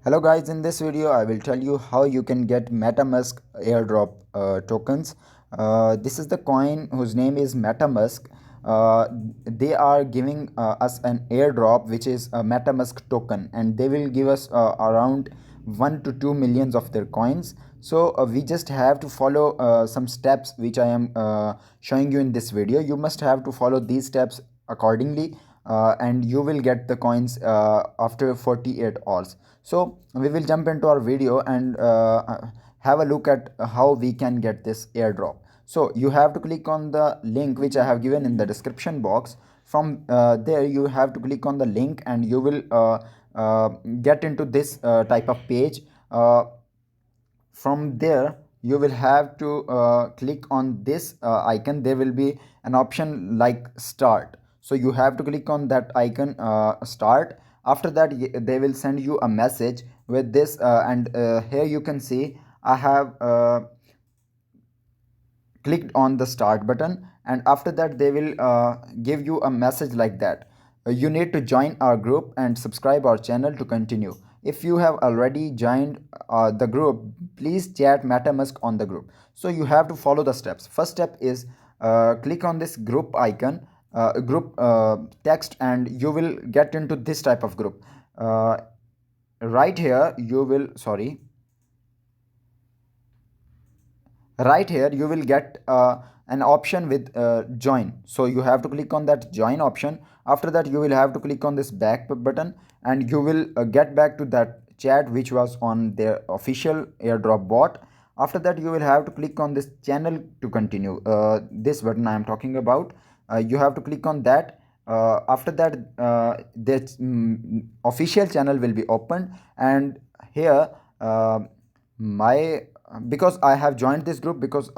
Hello guys, in this video I will tell you how you can get MetaMask airdrop tokens. This is the coin whose name is MetaMask. They are giving us an airdrop which is a MetaMask token, and they will give us around 1 to 2 millions of their coins. So we just have to follow some steps which I am showing you in this video. You must have to follow these steps accordingly, and you will get the coins after 48 hours. So we will jump into our video and have a look at how we can get this airdrop. So you have to click on the link which I have given in the description box. From there you have to click on the link and you will get into this type of page. From there you will have to click on this icon. There will be an option like start, so you have to click on that icon, start. After that they will send you a message with this, and here you can see I have clicked on the start button, and after that they will give you a message like that. You need to join our group and subscribe our channel to continue. If you have already joined the group, please chat MetaMask on the group. So you have to follow the steps. First step is click on this group icon, group text, and you will get into this type of group. Right here you will sorry right here you will get an option with join. So you have to click on that join option. After that you will have to click on this back button, and you will get back to that chat which was on their official airdrop bot. After that you will have to click on this channel to continue, this button I am talking about. You have to click on that. After that this official channel will be opened, and here my because I have joined this group, because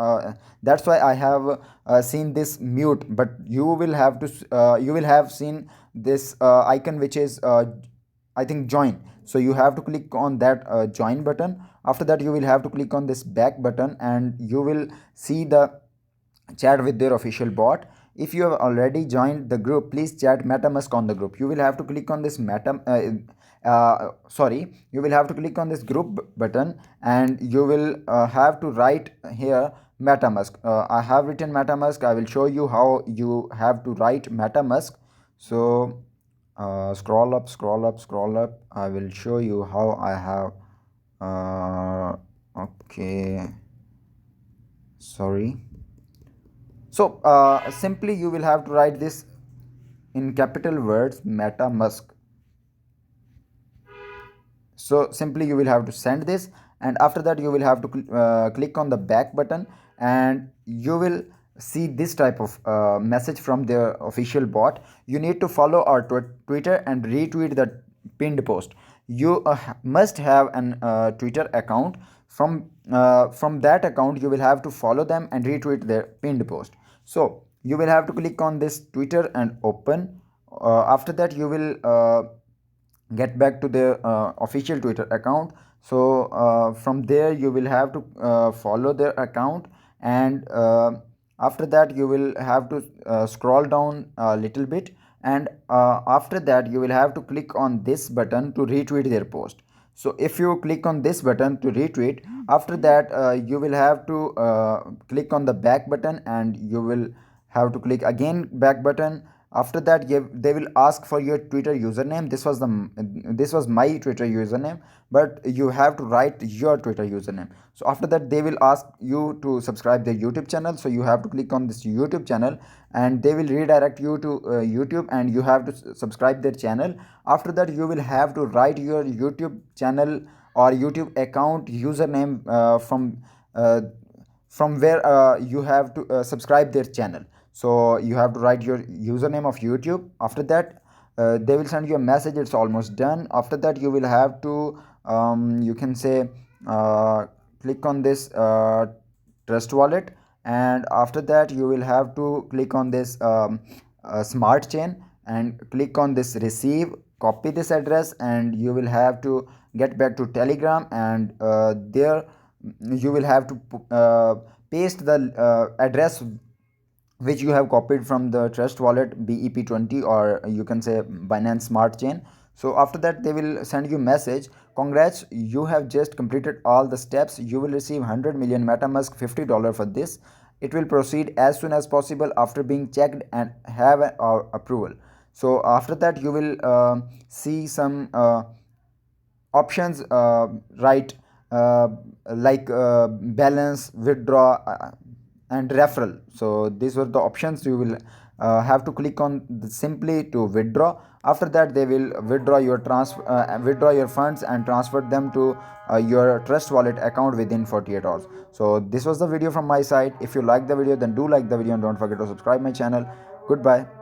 that's why I have seen this mute. But you will have to you will have seen this icon which is I think join. So you have to click on that join button. After that you will have to click on this back button, and you will see the chat with their official bot. If you have already joined the group, please chat MetaMask on the group. You will have to click on this you will have to click on this group button, and you will have to write here MetaMask. I have written MetaMask. I will show you how you have to write MetaMask. So scroll up, scroll up, scroll up. I will show you how I have okay, sorry. So simply you will have to write this in capital words, MetaMask. So simply you will have to send this, and after that you will have to click on the back button, and you will see this type of message from their official bot. You need to follow our Twitter and retweet the pinned post. You must have an Twitter account. From that account you will have to follow them and retweet their pinned post. So you will have to click on this Twitter and open. After that you will get back to the official Twitter account. So from there you will have to follow their account, and after that you will have to scroll down a little bit, and after that you will have to click on this button to retweet their post. So if you click on this button to retweet, after that you will have to click on the back button, and you will have to click again back button. After that they will ask for your Twitter username. This was my Twitter username, but you have to write your Twitter username. So after that they will ask you to subscribe their YouTube channel. So you have to click on this YouTube channel, and they will redirect you to YouTube, and you have to subscribe their channel. After that you will have to write your YouTube channel or YouTube account username uh, from where you have to subscribe their channel. So you have to write your username of YouTube. After that they will send you a message, it's almost done. After that you will have to you can say uh, click on this trust wallet, and after that you will have to click on this smart chain, and click on this receive, copy this address, and you will have to get back to Telegram, and there you will have to paste the address which you have copied from the trust wallet BEP20, or you can say Binance Smart Chain. So after that they will send you message, congrats, you have just completed all the steps, you will receive 100 million MetaMask $50 for this. It will proceed as soon as possible after being checked and have our approval. So after that you will see some options, right, uh, like balance, withdraw, and referral. So these were the options. You will have to click on simply to withdraw. After that they will withdraw your funds and transfer them to your trust wallet account within 48 hours. So this was the video from my side. If you like the video, then do like the video and don't forget to subscribe my channel. Goodbye.